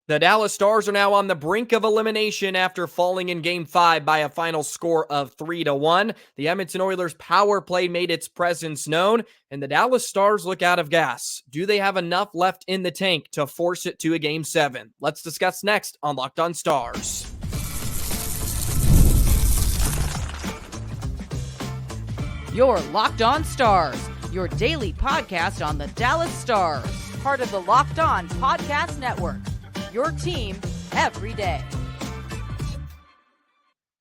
The Dallas Stars are now on the brink of elimination after falling in Game 5 by a final score of 3-1. The Edmonton Oilers power play made its presence known, and the Dallas Stars look out of gas. Do they have enough left in the tank to force it to a Game 7? Let's discuss next on Locked On Stars. Your Locked On Stars, your daily podcast on the Dallas Stars, part of the Locked On Podcast Network. Your team every day.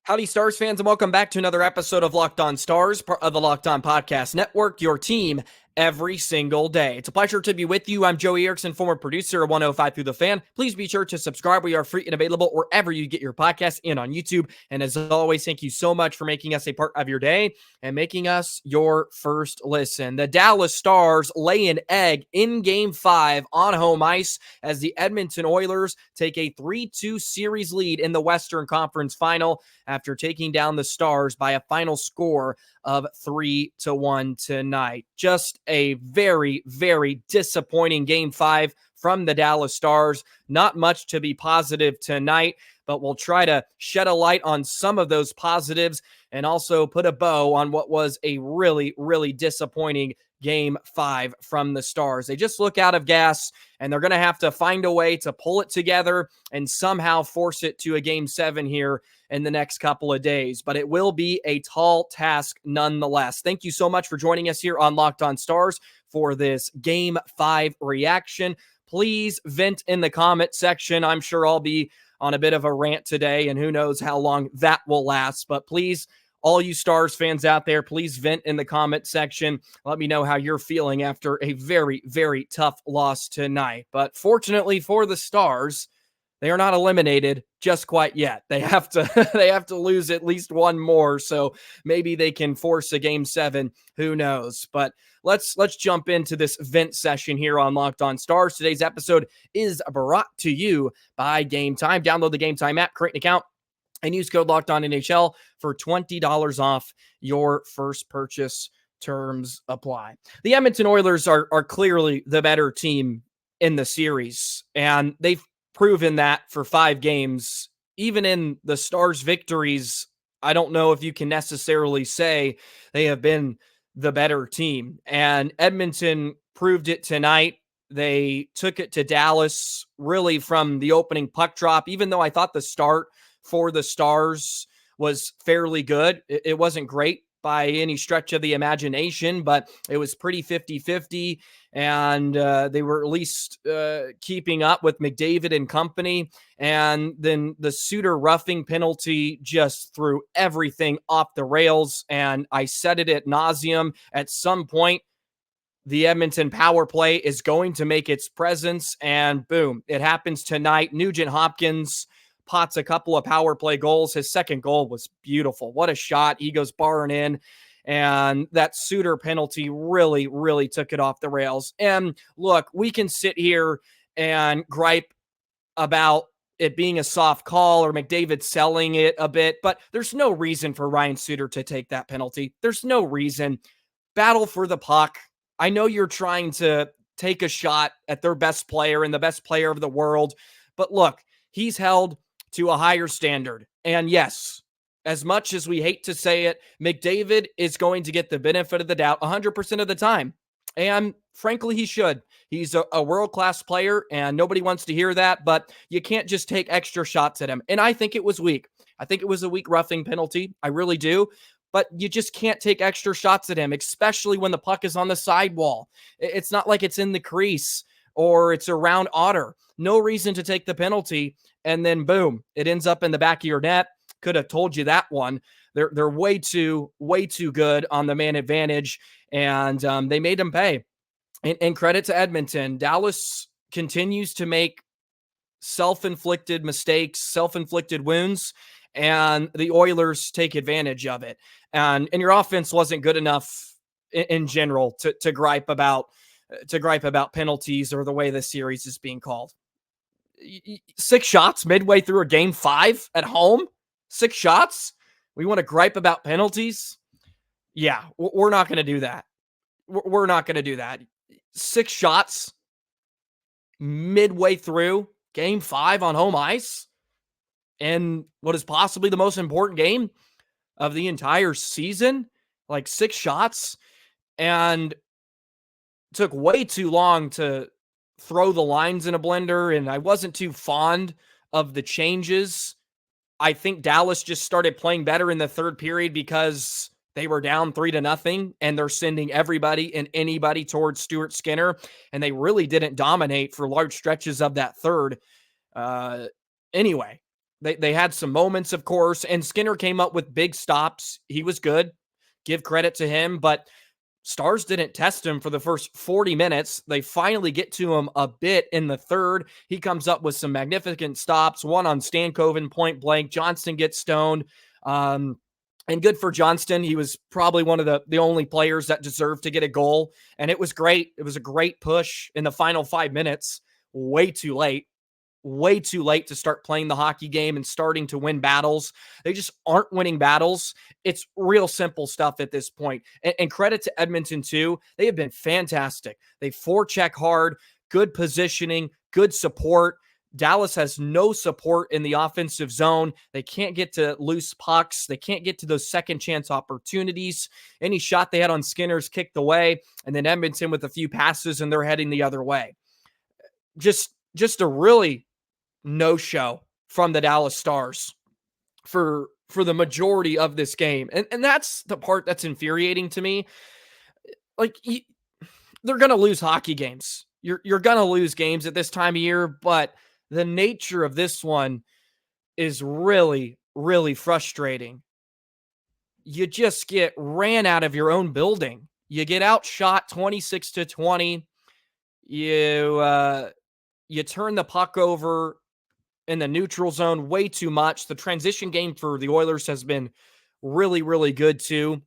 Howdy, Stars fans, and welcome back to another episode of Locked On Stars, part of the Locked On Podcast Network, your team every single day. It's a pleasure to be with you. I'm Joey Erickson, former producer of 105 Through the Fan. Please be sure to subscribe. We are free and available wherever you get your podcasts and on YouTube. And as always, thank you so much for making us a part of your day and making us your first listen. The Dallas Stars lay an egg in Game 5 on home ice as the Edmonton Oilers take a 3-2 series lead in the Western Conference Final after taking down the Stars by a final score of 3-1 tonight. Just a very, very disappointing Game 5 from the Dallas Stars. Not much to be positive tonight, but we'll try to shed a light on some of those positives and also put a bow on what was a really, really disappointing Game 5 from the Stars. They just look out of gas, and they're going to have to find a way to pull it together and somehow force it to a Game 7 here in the next couple of days. But it will be a tall task nonetheless. Thank you so much for joining us here on Locked On Stars for this Game 5 reaction. Please vent in the comment section. I'm sure I'll be on a bit of a rant today, and who knows how long that will last. But please, all you Stars fans out there, please vent in the comment section. Let me know how you're feeling after a very, very tough loss tonight. But fortunately for the Stars, they are not eliminated just quite yet. They have to lose at least one more, so maybe they can force a Game 7. Who knows? But let's jump into this vent session here on Locked On Stars. Today's episode is brought to you by Game Time. Download the Game Time app, create an account, and use code LOCKEDONNHL for $20 off your first purchase. Terms apply. The Edmonton Oilers are clearly the better team in the series, and they've proven that for 5 games. Even in the Stars' victories, I don't know if you can necessarily say they have been the better team. And Edmonton proved it tonight. They took it to Dallas really from the opening puck drop, even though I thought the start for the Stars was fairly good. It wasn't great by any stretch of the imagination, but it was pretty 50-50, and they were at least keeping up with McDavid and company. And then the Suter roughing penalty just threw everything off the rails, and I said it ad nauseum. At some point, the Edmonton power play is going to make its presence, and boom, it happens tonight. Nugent-Hopkins pots a couple of power play goals. His second goal was beautiful. What a shot. He goes barring in. And that Suter penalty really, really took it off the rails. And look, we can sit here and gripe about it being a soft call or McDavid selling it a bit, but there's no reason for Ryan Suter to take that penalty. There's no reason. Battle for the puck. I know you're trying to take a shot at their best player and the best player of the world, but look, he's held to a higher standard. And yes, as much as we hate to say it, McDavid is going to get the benefit of the doubt 100% of the time. And frankly, he should. He's a world-class player, and nobody wants to hear that, but you can't just take extra shots at him. And I think it was weak. I think it was a weak roughing penalty. I really do. But you just can't take extra shots at him, especially when the puck is on the sidewall. It's not like it's in the crease or it's around Otter. No reason to take the penalty, and then boom, it ends up in the back of your net. Could have told you that one. They're way too good on the man advantage, and they made them pay. And credit to Edmonton. Dallas continues to make self-inflicted mistakes, self-inflicted wounds, and the Oilers take advantage of it. And your offense wasn't good enough in general to gripe about penalties or the way the series is being called. 6 shots midway through a Game 5 at home. 6 shots. We want to gripe about penalties. Yeah, we're not going to do that. We're not going to do that. 6 shots midway through Game 5 on home ice and what is possibly the most important game of the entire season, like 6 shots, and took way too long to throw the lines in a blender, and I wasn't too fond of the changes. I think Dallas just started playing better in the third period because they were down 3-0 and they're sending everybody and anybody towards Stuart Skinner, and they really didn't dominate for large stretches of that third. Anyway, they had some moments, of course, and Skinner came up with big stops. He was good. Give credit to him, but Stars didn't test him for the first 40 minutes. They finally get to him a bit in the third. He comes up with some magnificent stops, one on Stankoven, point blank. Johnston gets stoned. And good for Johnston. He was probably one of the only players that deserved to get a goal. And it was great. It was a great push in the final 5 minutes. Way too late to start playing the hockey game and starting to win battles. They just aren't winning battles. It's real simple stuff at this point. And credit to Edmonton too. They have been fantastic. They forecheck hard, good positioning, good support. Dallas has no support in the offensive zone. They can't get to loose pucks. They can't get to those second chance opportunities. Any shot they had on Skinner's kicked away, and then Edmonton with a few passes and they're heading the other way. Just a really no-show from the Dallas Stars for the majority of this game. And that's the part that's infuriating to me. Like, they're going to lose hockey games. You're going to lose games at this time of year, but the nature of this one is really, really frustrating. You just get ran out of your own building. You get outshot 26-20. You turn the puck over in the neutral zone way too much. The transition game for the Oilers has been really, really good too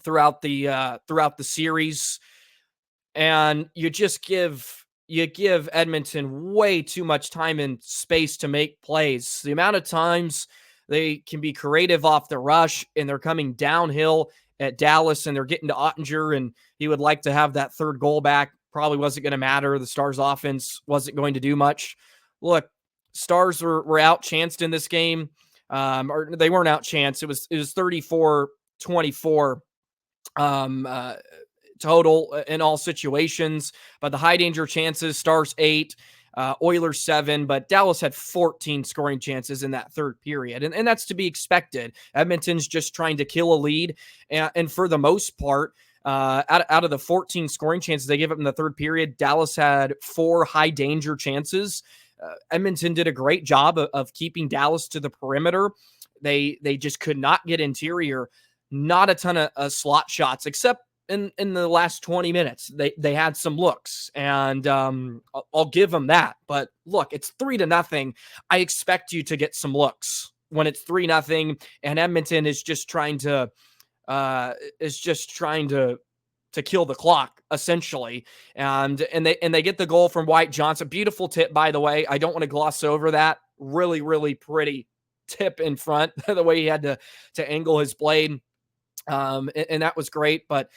throughout the series. And you give Edmonton way too much time and space to make plays. The amount of times they can be creative off the rush and they're coming downhill at Dallas and they're getting to Ottinger and he would like to have that third goal back. Probably wasn't going to matter. The Stars offense wasn't going to do much. Look, Stars were outchanced in this game. Or they weren't outchanced. It was 34-24 total in all situations. But the high danger chances, Stars 8, Oilers 7, but Dallas had 14 scoring chances in that third period. And that's to be expected. Edmonton's just trying to kill a lead. And for the most part, out of the 14 scoring chances they gave up in the third period, Dallas had 4 high danger chances. Edmonton did a great job of keeping Dallas to the perimeter. They just could not get interior. Not a ton of slot shots, except in the last 20 minutes. They had some looks, and I'll give them that. But look, it's 3-0. I expect you to get some looks when it's 3-0, and Edmonton is just trying to kill the clock, essentially. And they get the goal from White Johnson. Beautiful tip, by the way. I don't want to gloss over that. Really, really pretty tip in front, the way he had to angle his blade. And that was great. But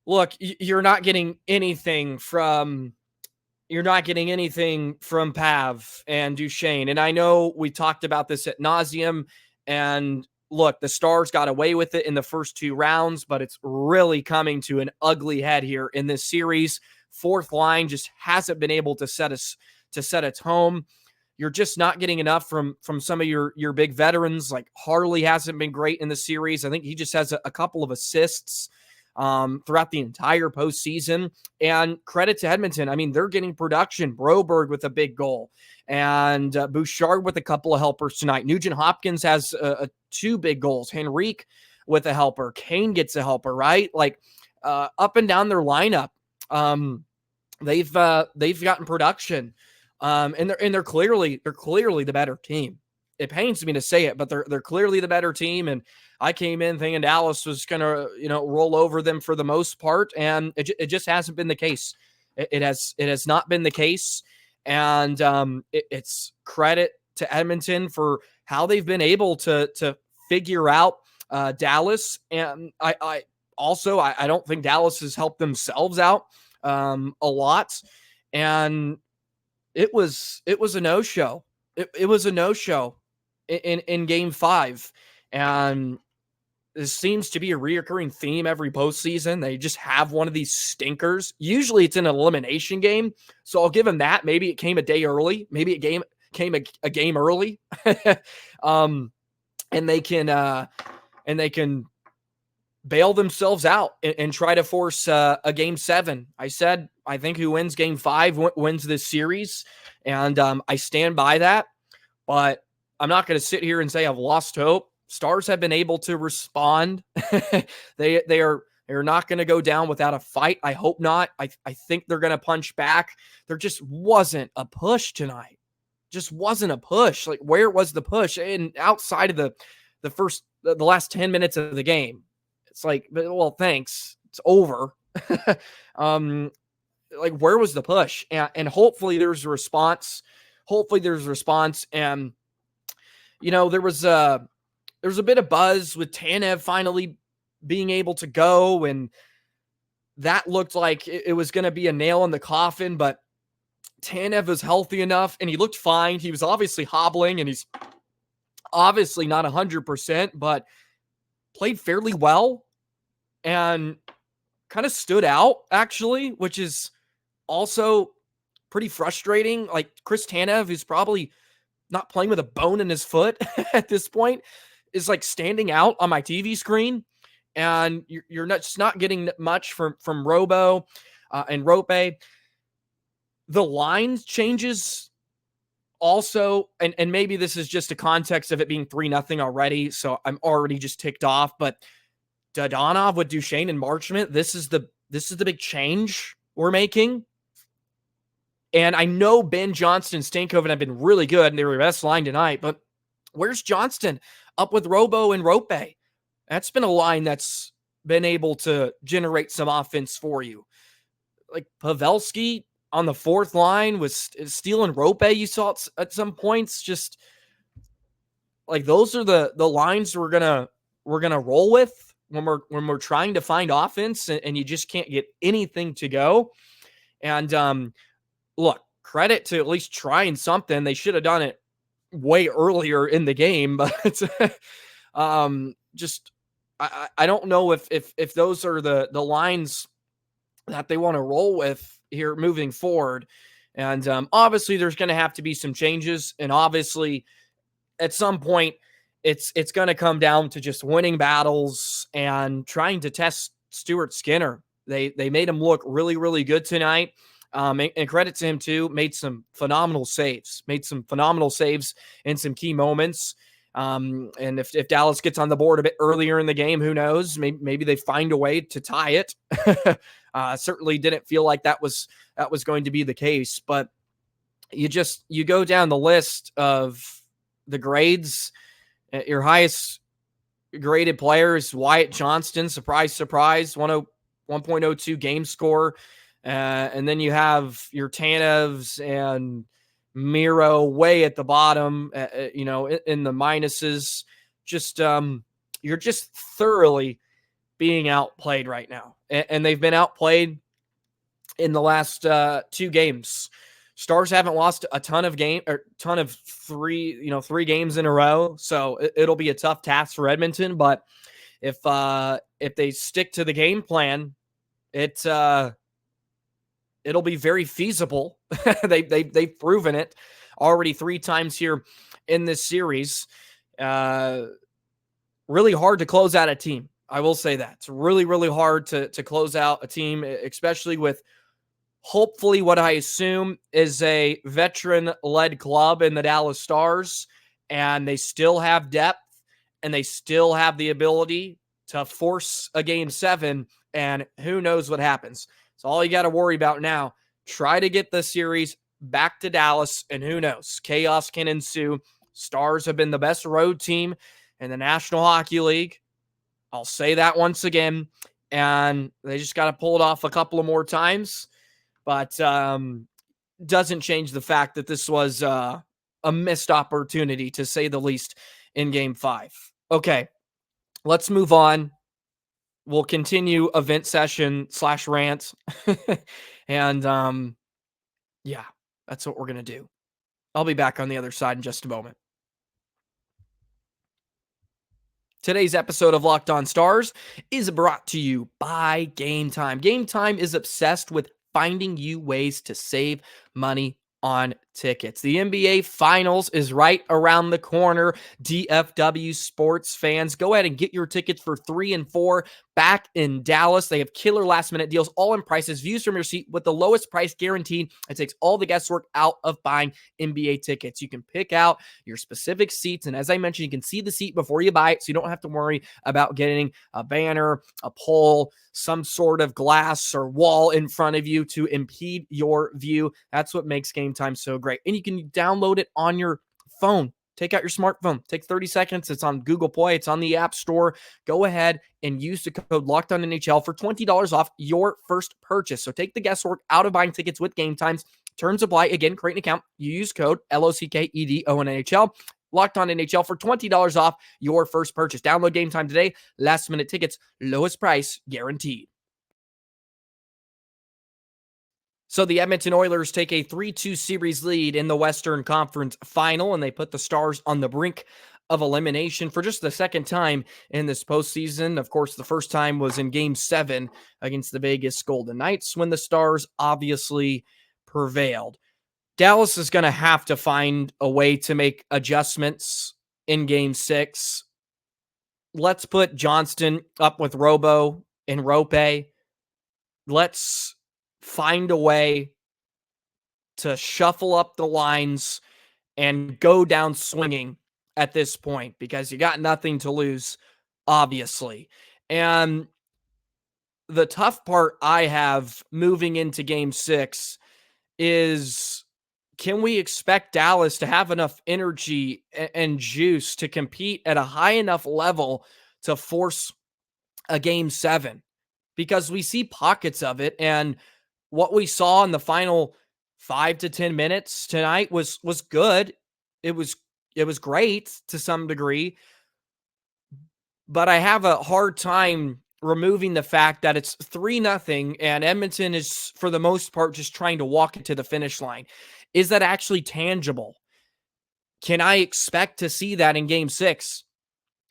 look, you're not getting anything from Pav and Duchene. And I know we talked about this ad nauseum, and look, the Stars got away with it in the first 2 rounds, but it's really coming to an ugly head here in this series. Fourth line just hasn't been able to set a tone. You're just not getting enough from some of your big veterans. Like Harley hasn't been great in the series. I think he just has a couple of assists throughout the entire postseason. And credit to Edmonton. I mean, they're getting production. Broberg with a big goal. And Bouchard with a couple of helpers tonight. Nugent-Hopkins has 2 big goals. Henrique with a helper. Kane gets a helper, right? Like up and down their lineup, they've gotten production, and they're clearly the better team. It pains me to say it, but they're clearly the better team. And I came in thinking Dallas was going to roll over them for the most part, and it just hasn't been the case. It has not been the case. And it's credit to Edmonton for how they've been able to figure out Dallas. And I don't think Dallas has helped themselves out a lot. And it was a no-show. It was a no-show in game 5. And this seems to be a reoccurring theme every postseason. They just have one of these stinkers. Usually it's an elimination game, so I'll give them that. Maybe it came a day early. Maybe it came a game early, and they can bail themselves out and try to force a game 7. I said I think who wins game 5 wins this series, and I stand by that. But I'm not going to sit here and say I've lost hope. Stars have been able to respond. They're not going to go down without a fight. I hope not. I think they're going to punch back. There just wasn't a push tonight. Just wasn't a push. Like, where was the push? And outside of the last 10 minutes of the game, it's like, well, thanks. It's over. Like, where was the push? And hopefully there's a response. And, there was a bit of buzz with Tanev finally being able to go, and that looked like it was going to be a nail in the coffin, but Tanev was healthy enough, and he looked fine. He was obviously hobbling, and he's obviously not 100%, but played fairly well and kind of stood out, actually, which is also pretty frustrating. Like, Chris Tanev, who's probably not playing with a bone in his foot at this point, is like standing out on my TV screen, and you're not getting much from Robo and Rope. The line changes also, and maybe this is just a context of it being 3-0 already, so I'm already just ticked off. But Dadonov with Duchene and Marchment, this is the big change we're making. And I know Ben Johnston and Stankoven have been really good, and they were the best line tonight, but where's Johnston up with Robo and Rope? That's been a line that's been able to generate some offense for you. Like, Pavelski on the 4th line was stealing Rope, you saw at some points. Just like, those are the lines we're gonna roll with when we're trying to find offense, and you just can't get anything to go. And look, credit to at least trying something. They should have done it way earlier in the game, but just I don't know if those are the lines that they want to roll with here moving forward. And obviously there's going to have to be some changes, and obviously at some point it's going to come down to just winning battles and trying to test Stuart Skinner. They made him look really, really good tonight. And credit to him too, made some phenomenal saves in some key moments. And if Dallas gets on the board a bit earlier in the game, who knows? Maybe they find a way to tie it. Certainly didn't feel like that was going to be the case, but you go down the list of the grades. Your highest graded player is Wyatt Johnston. Surprise, 1.02 game score. And then you have your Tanevs and Miro way at the bottom, in the minuses. Just you're just thoroughly being outplayed right now, and they've been outplayed in the last 2 games. Stars haven't lost a ton of 3 games in a row, so it'll be a tough task for Edmonton. But if they stick to the game plan, it'll be very feasible. They've proven it already 3 times here in this series. Really hard to close out a team. I will say that. It's really, really hard to close out a team, especially with hopefully what I assume is a veteran-led club in the Dallas Stars, and they still have depth, and they still have the ability to force a game 7, and who knows what happens. So all you got to worry about now, try to get the series back to Dallas, and who knows? Chaos can ensue. Stars have been the best road team in the National Hockey League. I'll say that once again, and they just got to pull it off a couple of more times. But doesn't change the fact that this was a missed opportunity, to say the least, in Game 5. Okay, let's move on. We'll continue event session /rant. And That's what we're going to do. I'll be back on the other side in just a moment. Today's episode of Locked On Stars is brought to you by Game Time. Game Time is obsessed with finding you ways to save money on tickets. The NBA Finals is right around the corner. DFW sports fans, go ahead and get your tickets for 3 and 4 back in Dallas. They have killer last-minute deals, all in prices, views from your seat with the lowest price guaranteed. It takes all the guesswork out of buying NBA tickets. You can pick out your specific seats, and as I mentioned, you can see the seat before you buy it, so you don't have to worry about getting a banner, a pole, some sort of glass or wall in front of you to impede your view. That's what makes Game Time so great. And you can download it on your phone. Take out your smartphone. Take 30 seconds. It's on Google Play. It's on the App Store. Go ahead and use the code LOCKEDONNHL for $20 off your first purchase. So take the guesswork out of buying tickets with Game Times. Terms apply. Again, create an account. You use code LOCKEDONNHL. Locked On NHL for $20 off your first purchase. Download Game Time today. Last minute tickets, lowest price guaranteed. So the Edmonton Oilers take a 3-2 series lead in the Western Conference Final, and they put the Stars on the brink of elimination for just the second time in this postseason. Of course, the first time was in Game 7 against the Vegas Golden Knights when the Stars obviously prevailed. Dallas is going to have to find a way to make adjustments in Game 6. Let's put Johnston up with Robo and Rope. Let's find a way to shuffle up the lines and go down swinging at this point because you got nothing to lose, obviously. And the tough part I have moving into Game 6 is, can we expect Dallas to have enough energy and juice to compete at a high enough level to force a Game 7? Because we see pockets of it, and what we saw in the final 5 to 10 minutes tonight was good. It was great to some degree, but I have a hard time removing the fact that it's 3-0 and Edmonton is, for the most part, just trying to walk it to the finish line. Is that actually tangible? Can I expect to see that in Game 6?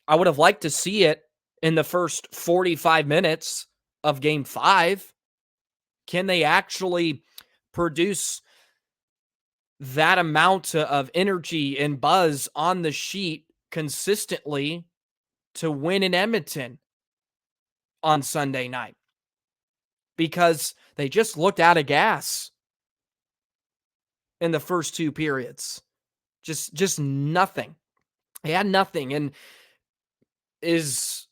I would have liked to see it in the first 45 minutes of Game 5. Can they actually produce that amount of energy and buzz on the sheet consistently to win in Edmonton on Sunday night? Because they just looked out of gas in the first 2 periods. Just nothing. They had nothing. And is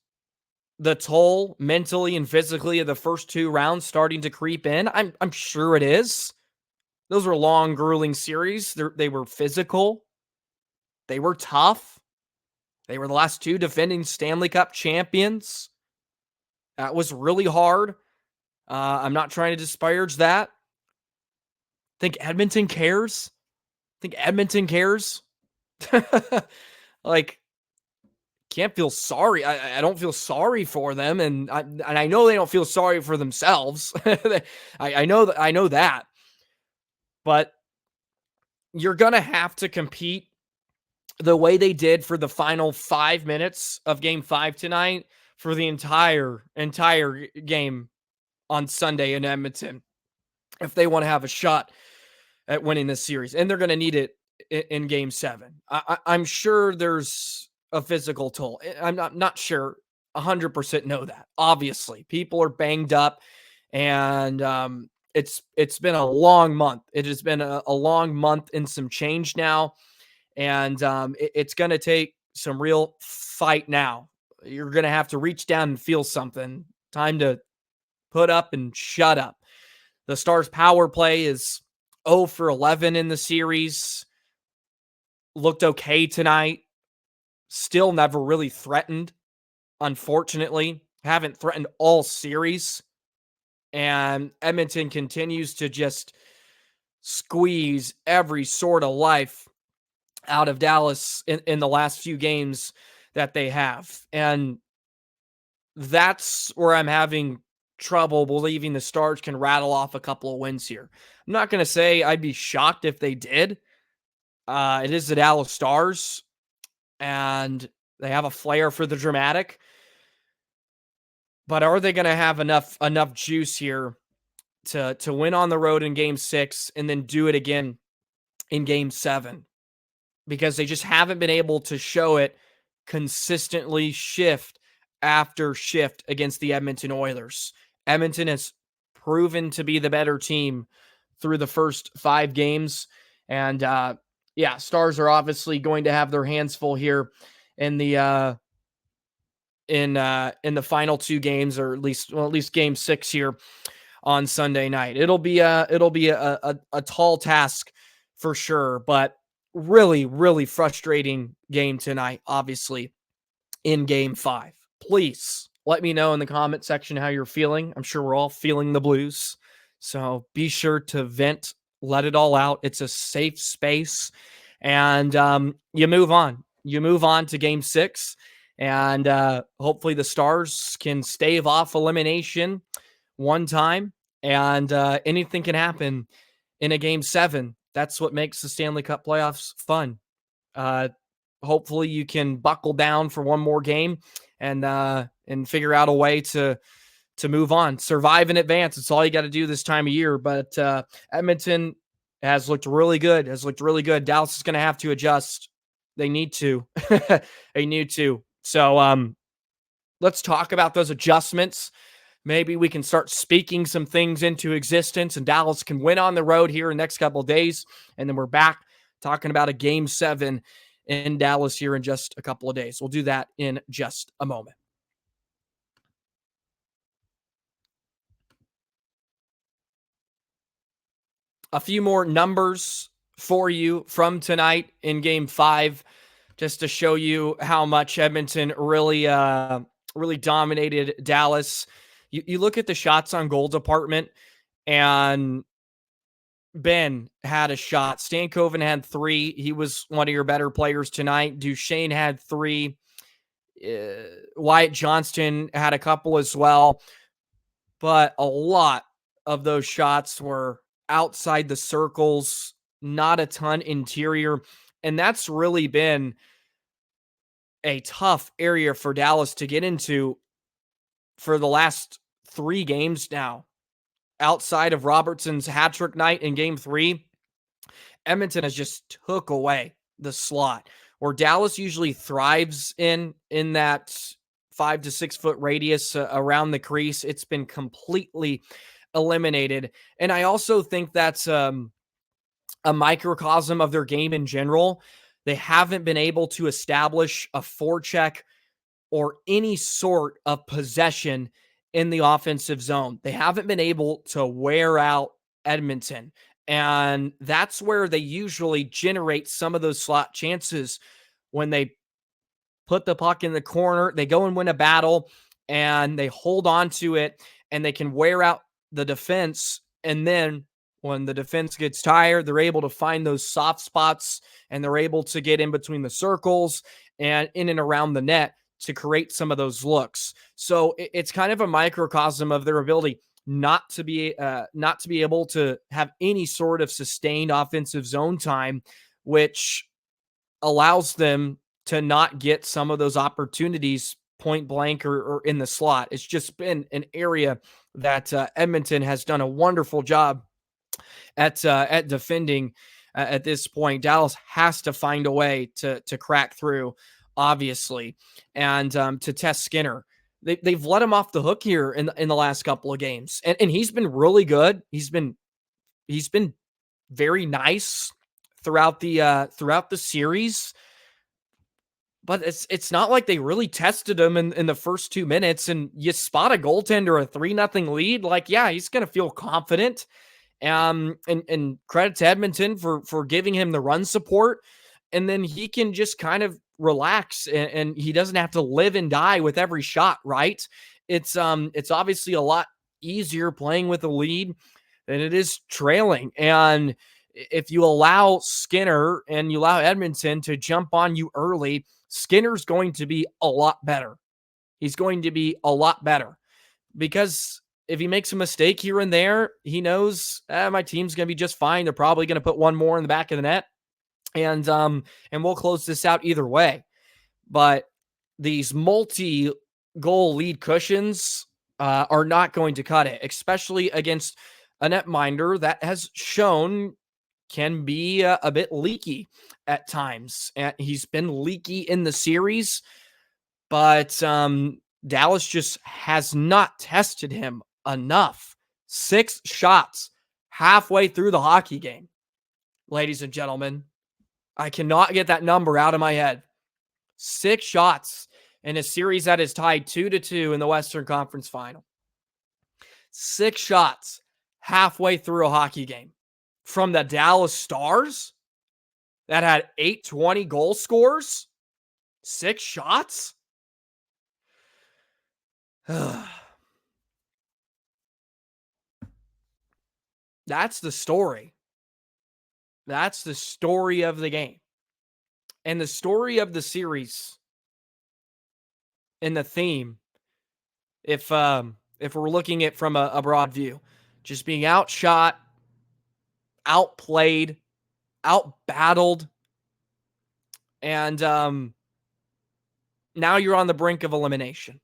the toll mentally and physically of the first 2 rounds starting to creep in? I'm sure it is. Those were long, grueling series. They were physical. They were tough. They were the last 2 defending Stanley Cup champions. That was really hard. I'm not trying to disparage that. Think Edmonton cares? Think Edmonton cares? Like, can't feel sorry. I don't feel sorry for them, and I know they don't feel sorry for themselves. I know that, but you're gonna have to compete the way they did for the final 5 minutes of Game 5 tonight for the entire game on Sunday in Edmonton if they want to have a shot at winning this series, and they're gonna need it in Game 7. I'm sure there's a physical toll. I'm not sure 100% know that. Obviously, people are banged up, and it's been a long month. It has been a long month and some change now, and it's going to take some real fight now. You're going to have to reach down and feel something. Time to put up and shut up. The Stars' power play is 0 for 11 in the series. Looked okay tonight. Still never really threatened, unfortunately. Haven't threatened all series. And Edmonton continues to just squeeze every sort of life out of Dallas in the last few games that they have. And that's where I'm having trouble believing the Stars can rattle off a couple of wins here. I'm not going to say I'd be shocked if they did. It is the Dallas Stars, and they have a flair for the dramatic. But are they going to have enough juice here to win on the road in Game 6 and then do it again in Game 7? Because they just haven't been able to show it consistently shift after shift against the Edmonton Oilers. Edmonton has proven to be the better team through the first 5 games. And Stars are obviously going to have their hands full here in the final 2 games, or at least Game 6 here on Sunday night. It'll be a tall task for sure, but really, really frustrating game tonight, obviously, in Game 5. Please let me know in the comment section how you're feeling. I'm sure we're all feeling the blues. So be sure to vent, let it all out. It's a safe space. And you move on. You move on to Game 6. And hopefully the Stars can stave off elimination one time. And anything can happen in a Game 7. That's what makes the Stanley Cup playoffs fun. Hopefully you can buckle down for one more game and figure out a way to move on, survive in advance. It's all you got to do this time of year. But Edmonton has looked really good. Dallas is going to have to adjust. They need to. They need to. So let's talk about those adjustments. Maybe we can start speaking some things into existence, and Dallas can win on the road here in the next couple of days. And then we're back talking about a Game 7 in Dallas here in just a couple of days. We'll do that in just a moment. A few more numbers for you from tonight in Game 5, just to show you how much Edmonton really dominated Dallas. You look at the shots on goal department, and Ben had a shot. Stankoven had 3. He was one of your better players tonight. Duchene had 3. Wyatt Johnston had a couple as well. But a lot of those shots were outside the circles, not a ton interior. And that's really been a tough area for Dallas to get into for the last 3 games now. Outside of Robertson's hat-trick night in Game 3, Edmonton has just took away the slot, where Dallas usually thrives in that 5 to 6 foot radius around the crease. It's been completely eliminated. And I also think that's a microcosm of their game in general. They haven't been able to establish a forecheck or any sort of possession in the offensive zone. They haven't been able to wear out Edmonton. And that's where they usually generate some of those slot chances, when they put the puck in the corner, they go and win a battle, and they hold on to it, and they can wear out the defense. And then when the defense gets tired, they're able to find those soft spots, and they're able to get in between the circles and in and around the net to create some of those looks. So it's kind of a microcosm of their ability not to be able to have any sort of sustained offensive zone time, which allows them to not get some of those opportunities point blank or in the slot. It's just been an area that Edmonton has done a wonderful job at defending at this point. Dallas has to find a way to crack through, obviously, and to test Skinner. They've let him off the hook here in the last couple of games, and he's been really good. He's been very nice throughout the series, but it's not like they really tested him in the first 2 minutes. And you spot a goaltender, a 3-0 lead, like, yeah, he's gonna feel confident. And credit to Edmonton for giving him the run support, and then he can just kind of relax, and he doesn't have to live and die with every shot, right? It's obviously a lot easier playing with a lead than it is trailing. And if you allow Skinner and you allow Edmonton to jump on you early, Skinner's going to be a lot better. He's going to be a lot better, because if he makes a mistake here and there, he knows my team's going to be just fine. They're probably going to put one more in the back of the net, and we'll close this out either way. But these multi-goal lead cushions are not going to cut it, especially against a netminder that has shown can be a bit leaky at times. And he's been leaky in the series, but Dallas just has not tested him enough. 6 shots halfway through the hockey game. Ladies and gentlemen, I cannot get that number out of my head. 6 shots in a series that is tied 2-2 in the Western Conference Final. 6 shots halfway through a hockey game from the Dallas Stars that had 820 goal scores. 6 shots? That's the story. That's the story of the game. And the story of the series and the theme, if we're looking at from a broad view, just being outshot, outplayed, outbattled, and now you're on the brink of elimination.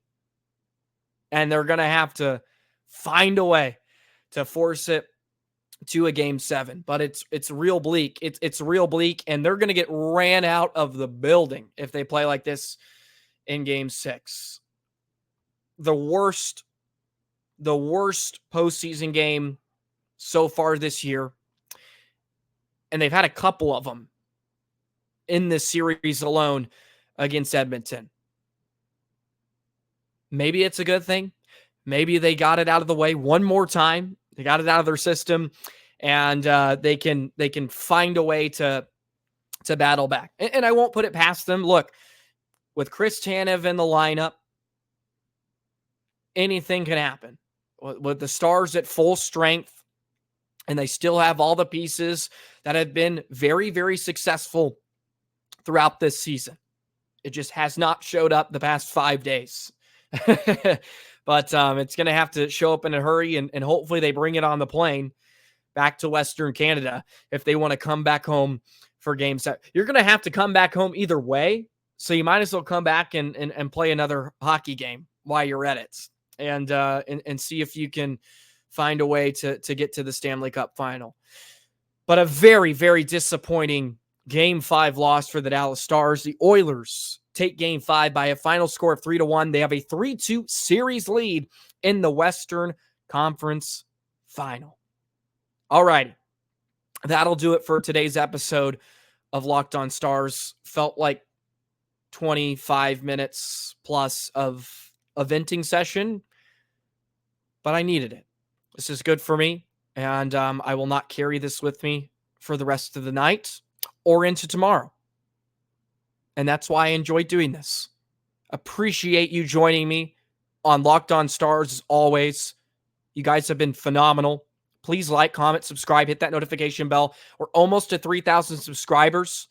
And they're going to have to find a way to force it to a game 7, but it's real bleak. It's real bleak, and they're going to get ran out of the building if they play like this in game 6. The worst postseason game so far this year, and they've had a couple of them in this series alone against Edmonton. Maybe it's a good thing. Maybe they got it out of the way one more time. They got it out of their system, and they can find a way to battle back. And I won't put it past them. Look, with Chris Tanev in the lineup, anything can happen. With the Stars at full strength, and they still have all the pieces that have been very, very successful throughout this season. It just has not showed up the past 5 days. But it's going to have to show up in a hurry, and hopefully they bring it on the plane back to Western Canada if they want to come back home for game 7. You're going to have to come back home either way, so you might as well come back and play another hockey game while you're at it, and see if you can find a way to get to the Stanley Cup final. But a very, very disappointing Game 5 loss for the Dallas Stars. The Oilers take Game 5 by a final score of 3-1. They have a 3-2 series lead in the Western Conference Final. All right. That'll do it for today's episode of Locked On Stars. Felt like 25 minutes plus of a venting session, but I needed it. This is good for me, and I will not carry this with me for the rest of the night or into tomorrow. And that's why I enjoy doing this. Appreciate you joining me on Locked On Stars as always. You guys have been phenomenal. Please like, comment, subscribe, hit that notification bell. We're almost to 3,000 subscribers.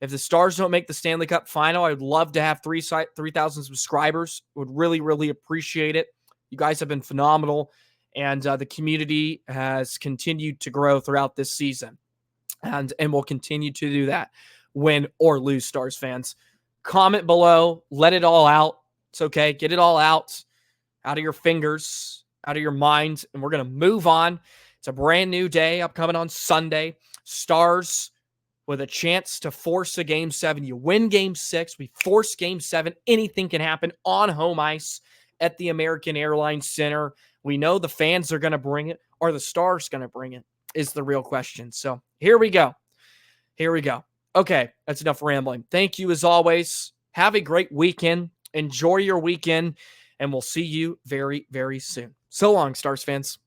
If the Stars don't make the Stanley Cup final, I would love to have 3,000 subscribers. Would really, really appreciate it. You guys have been phenomenal, and the community has continued to grow throughout this season. And will continue to do that, win or lose, Stars fans. Comment below. Let it all out. It's okay. Get it all out of your fingers, out of your mind, and we're going to move on. It's a brand new day upcoming on Sunday. Stars with a chance to force a Game 7. You win Game 6. We force Game 7. Anything can happen on home ice at the American Airlines Center. We know the fans are going to bring it. Are the Stars going to bring it? Is the real question. So here we go. Okay, that's enough rambling. Thank you as always. Have a great weekend. Enjoy your weekend, and we'll see you very, very soon. So long, Stars fans.